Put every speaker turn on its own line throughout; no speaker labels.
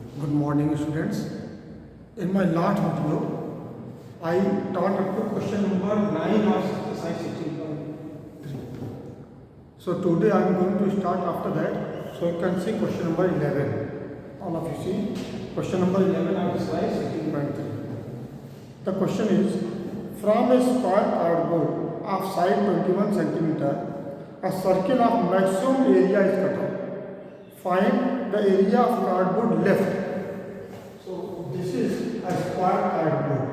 Good morning, students. In my last video, I taught up to question number 9 of exercise 16.3. So today I am going to start after that. So you can see question number 11. All of you see question number 11 of exercise 16.3. The question is, from a square cardboard of side 21 centimeter, a circle of maximum area is cut off. Find the area of cardboard left. So this is a square cardboard.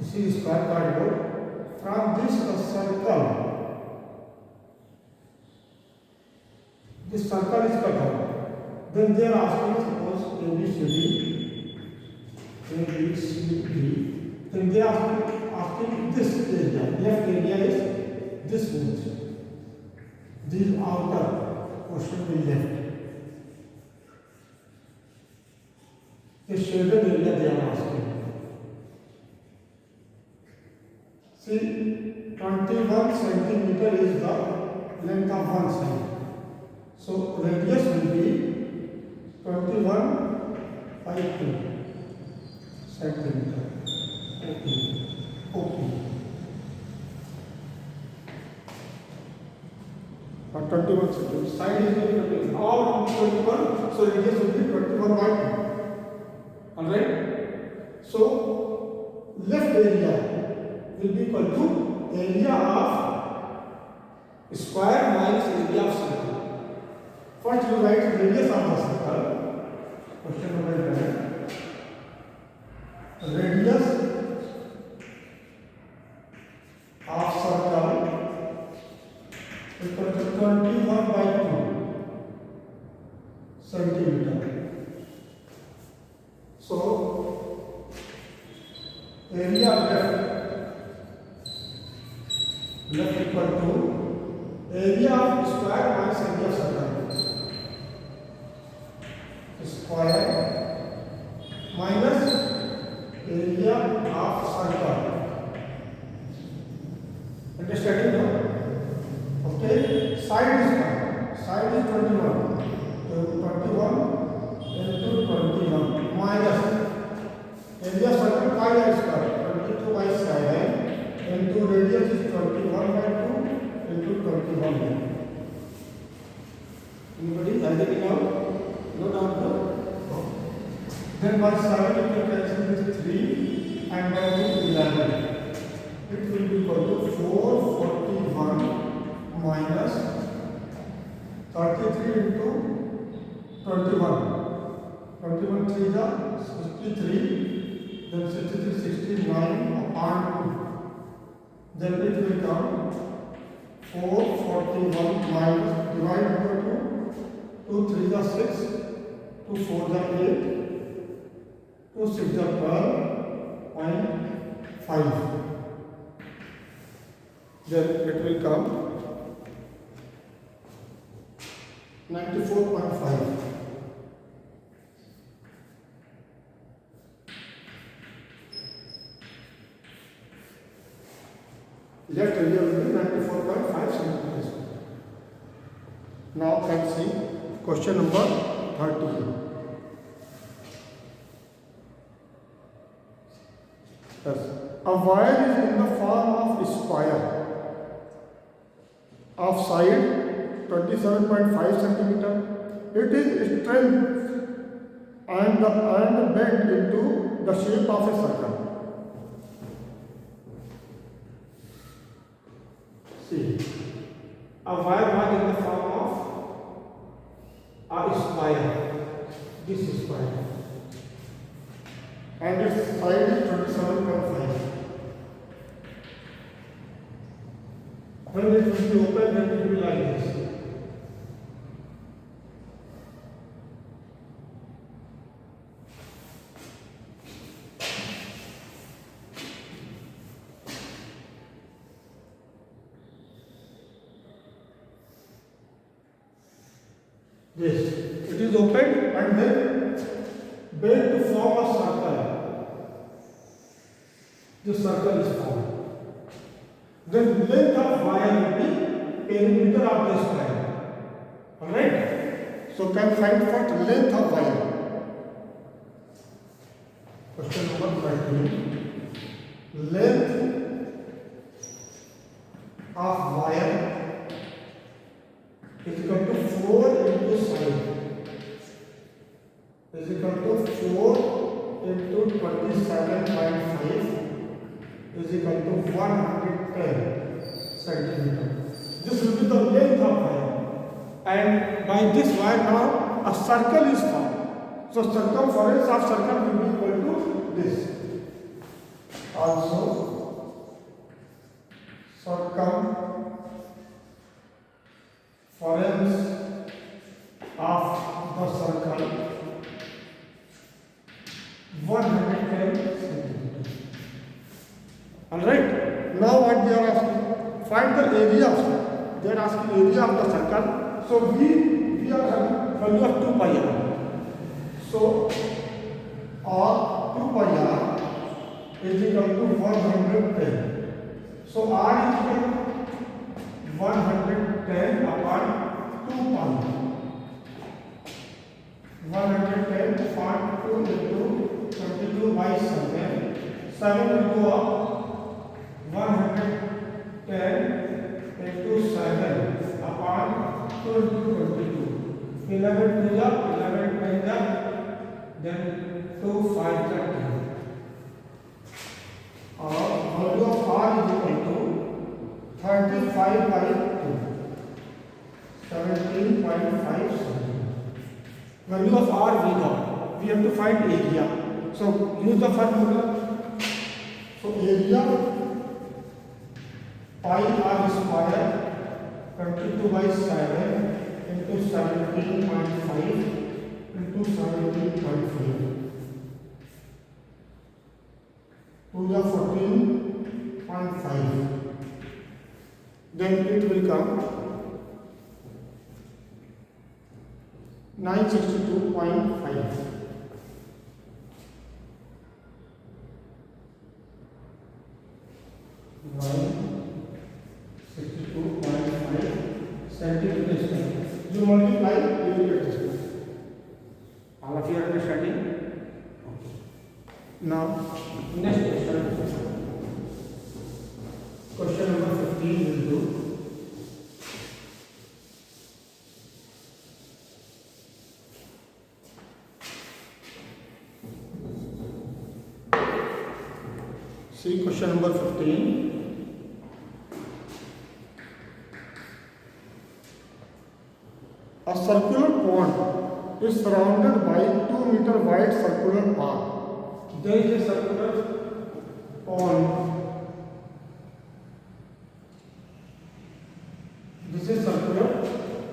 This is square cardboard. From this circle, this circle is cut off. Then they are asking, suppose ABCD, ABCD. Then they are asking this area. Left area is this much. This outer portion will left. The shaded area they are asking. See, 21 centimeter is the length of one side. So radius will be 21 by 2 centimeter. Okay. 21 centimeters. Side is going to be 21. All 21, so radius will be 21 by 2. Alright? So, left area will be equal to area of square minus area of circle. First you write radius of the circle. Question number 11. Radius of circle equal to 21 by 2 centimeter. So, area left equal to area of square minus area of circle. Square minus area of circle. Understanding now? Okay, side is 1. Side is 21. So 21 into 21 minus area circle pi r square 22 by 7 into radius is 21 by 2 into 21 by 2. Anybody has it now? No doubt, no? Then by 7 you can cancel this 3 and by 2 11. It will be equal to 441 minus 33 into 21. 21 3 is 63. Then 63 69 upon 2. Then it will come 441 minus divide over 2. 2 3 is 6. 2 4 is 8. 2 6 is 12.5. Then it will come 94.5. Left area will be 94.5 centimeters. Now let's see question number 30. Yes. A wire is in the form of a square of side 27.5 centimeter. It is straight and bent into the shape of a circle. See, a wire was in the form of a square. This is square, and its side is 27.5. When it will be open, then it will be like this. This. It is open and then bent to form a circle. This circle is formed. Then length of wire will be perimeter of the square. Alright? So can find first length of wire. Question number 13. Length of wire is equal to 4 into sine is equal to 4 into 27.5 is equal to 110 centimeter. This will be the length of wire. And by this wire now a circle is formed. So circumference of circle will be equal to this. Also circumference of the circle 110 centimeters. Alright, now what they are asking? Find the area of circle. They are asking area of the circle. So we are having value of 2 pi r. So r 2 pi r is equal to 110. So r is equal to 110 upon 2 pi. 110 upon 2 into 22 by 7. 7 will go up. 110 into 7 upon 2 into 22. 11 to the 11 10 the then 2 5 30. Value of r is equal to 35 by 2. 17.5 centimeters. Value of r we got. We have to find area. So use the formula. So area pi r square 22 by 7 into 17.5 into 17.5 to the 14.5. Then it will come 962.5. Centimeters. You multiply, you will get this. All of you are understanding? Okay. Now, next question. Question number 15 will do. See question number 15. A circular pond is surrounded by 2 meter wide circular path. There is a circular pond. This is circular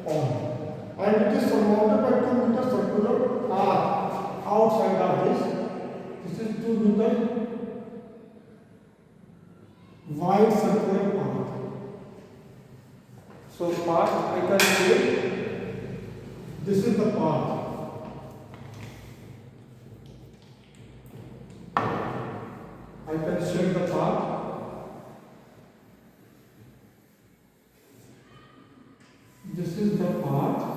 pond. And it is surrounded by 2 meter circular path outside of this. This is 2 meter wide circular path. So path I can say this is the path. I can shade the path. This is the path.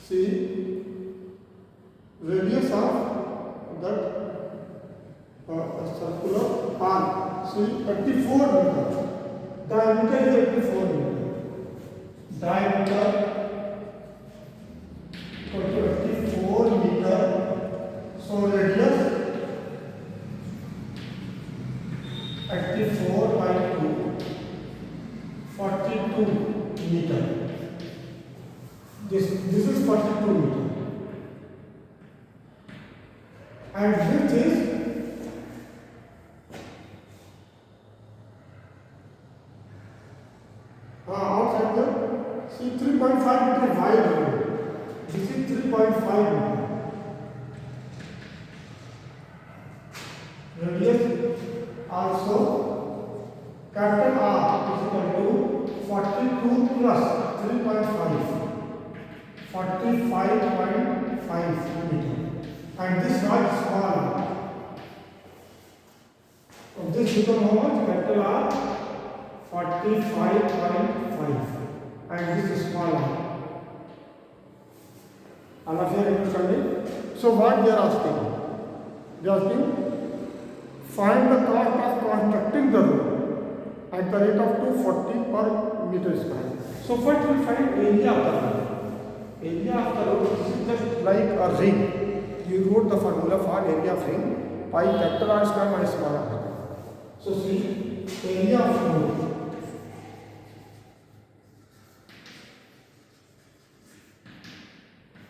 See radius of that circular path. See 84 meter. Diameter is 84 meter. Diameter equal to 84 meter. So radius 84 by 2, 42 meter. This is 42 meter. And width is outside the see 3.5 meter wide. This is 3.5 meter. Radius also capital R is equal to 42 plus 3.5 45.5 meter. And this rod is small. So this become how much? Capital R 45.5 and this is small r. All of you are understanding? So what they are asking? They are asking find the cost of constructing the road at the rate of 240 per meter square. So first we find area of the road. Area of the road is just like a ring. You wrote the formula for area of ring pi capital R square minus small r. So see area of road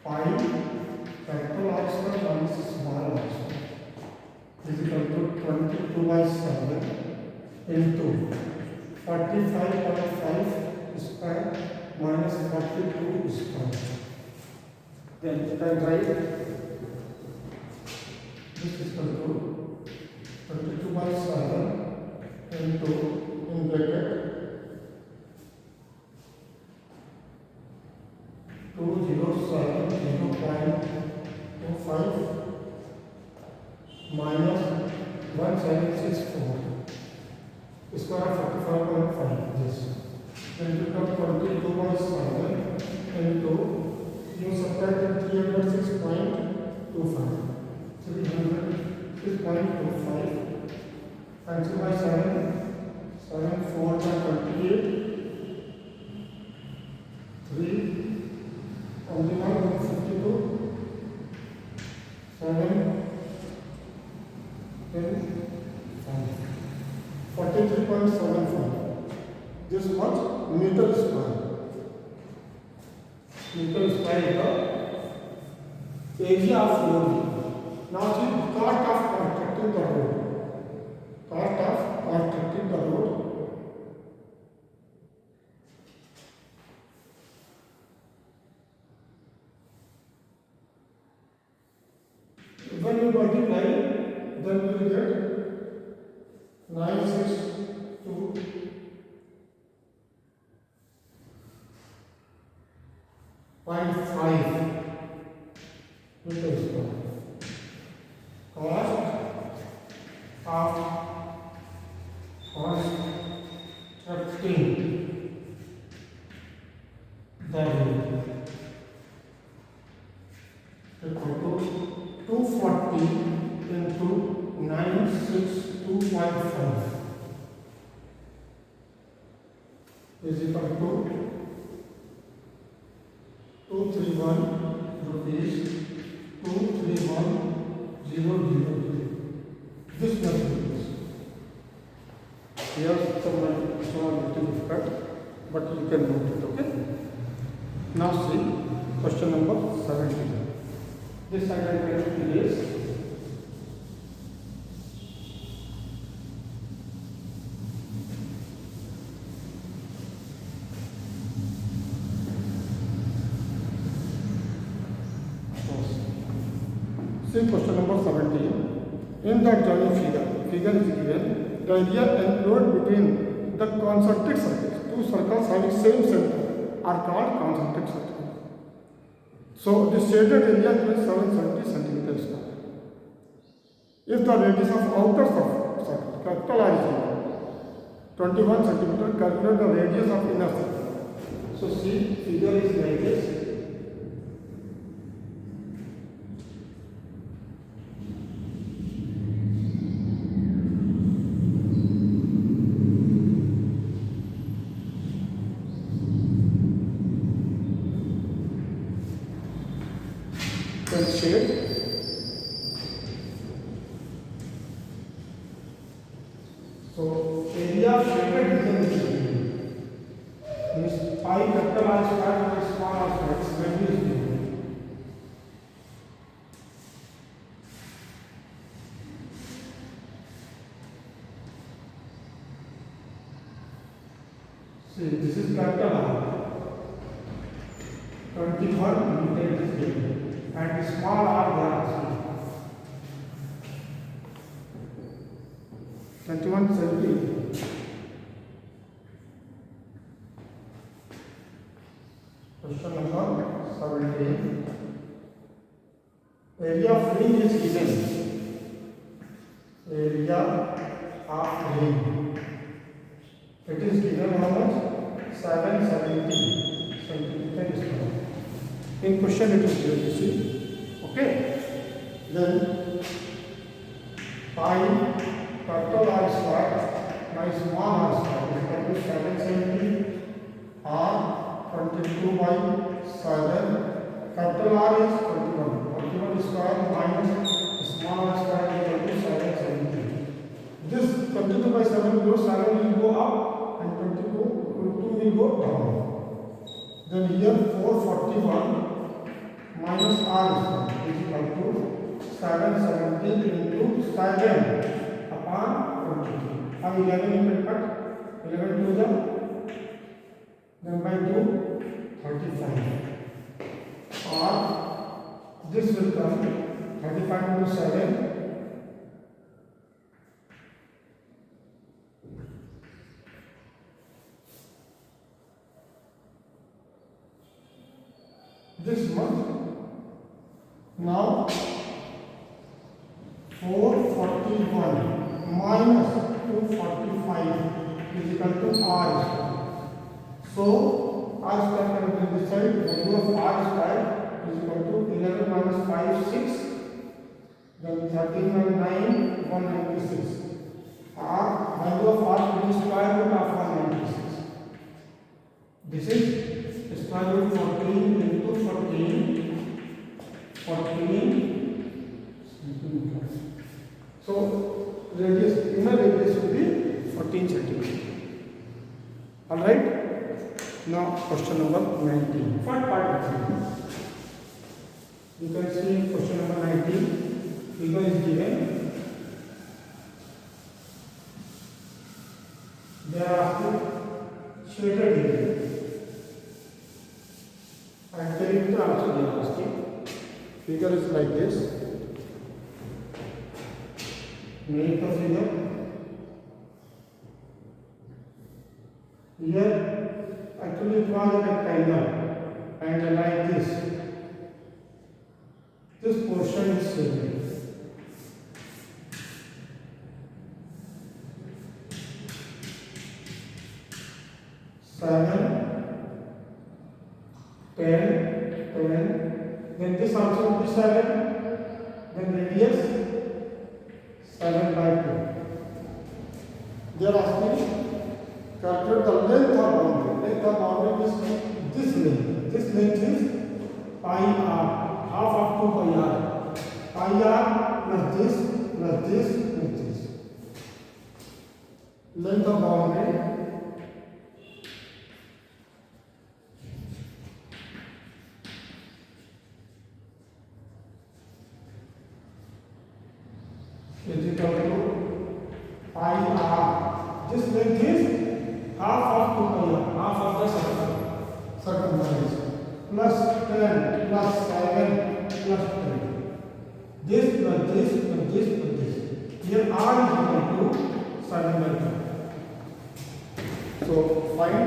pi capital R square minus small r is equal to 22/7 into 45.5 square minus 42 square. Then you can write this is equal to 22/7 into in bracket 207.25 minus 1764 square of 45.5. Yes. Then you come 22/7 into you subtract 306.25. 306.25 and 2/7 7 4 28 3 21 52 7 10 43.75. This much meter square. Meter square is the area of road. Now see cost of constructing the road. Cost of constructing the road. When you multiply, then you will get 962.5 meter square. Cost of constructing the road equal to 240 into 962.5 is equal to 231 rupees 231,000. This must be this. Here some little difficult, but you can note it. Okay. Now see question number 17. This identity is see question number 17. In the journey figure is given the area enclosed between the concentric circles. Two circles having same center are called concentric circles. So the shaded area is 770 centimeters square. If the radius of outer circle, capital R is 21 centimeter, calculate the radius of inner circle. So see, figure is like this. Shade. So area of shaded region is given. Means pi capital R square minus small r square is value is given. See, this is capital R. 21 meter is given. And small r there also 21 centimeters. Question number 17. Area of ring is given. Area of ring. It is given how much? 770 centimeter square. In question it is given, you see. Okay. Then pi capital R square by small r square is equal to 770 r 22 by 7. Capital R is 21. 21 square minus small r square is equal to 770. This 22 by 7 goes, 7 will go up and 22 will go down. Then here 441 minus r square is equal to 770 into 7 upon 22. Now 11 you can cut. 11 to the then by 2 35. Or this will come 35 into 7. This month now 441 minus 245 is equal to r square. So r square can be this side. Value of r square is equal to 11 minus 5 6. Then 13 minus 9 196. R value of r will be square root of 196. This is square root 14 into 14 centimeters. So radius, inner radius will be 14 centimeters. Alright. Now question number 19. What part is it? You can see question number 19. Figure is given. They are asking shaded area. And perimeter also they are asking. Figure is like this. Make the figure. Here actually it was a rectangle and like this. This portion is shaded. Seven, 10, 10. Then this also will be 7. Then radius 7 by 2. They are asking calculate the length of boundary. Length of boundary is this length. This length is pi r, half of 2 pi r. Pi r plus this plus this plus this. Length of boundary is equal to pi r. This length is half of 2 pi r, half of the circumference, plus 10 plus 7 plus 10. This plus this plus this plus this. Here r is equal to 7 by 2. So find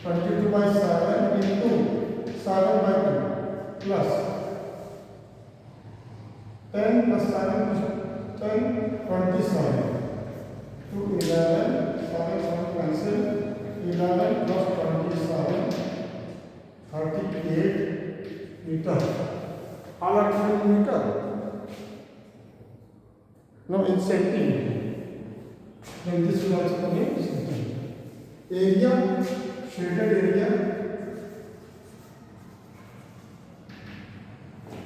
22 by 7 into 7 by 2 plus 10 plus 7 is 10, 27. 2, 11, 7, 7 cancel. 11 plus 27, 38 meter. All are different in meter. No, in centimeter. Then this will also come in centimeter. Area, shaded area.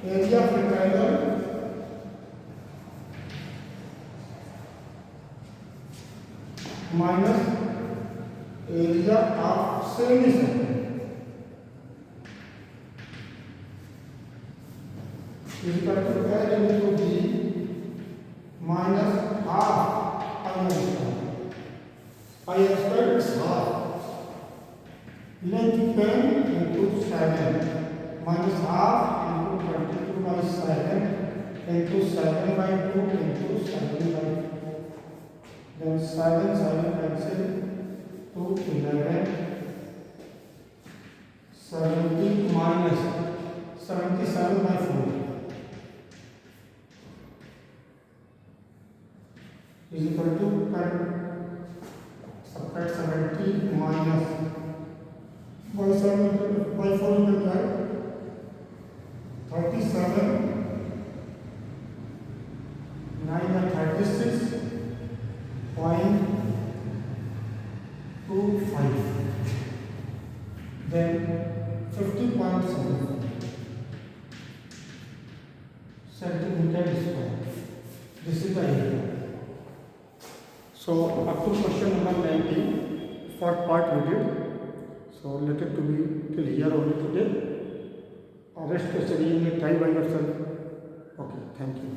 Area of rectangle. Minus area of semicircle is equal to L into B minus half pi r square. Pi r square is half. Length 10 into 7 minus half into 22 by 7 into 7 by 2 into 7 by 2. Then 7 cancel, 2, 11, 30 minus by 7 by 4 you can write 37 9 and 36.25 then 50.7 centimeter square. This is the area. So up to question number 19 for part we did. So let it to be till here only today. Rest question you may try by yourself. Okay, thank you.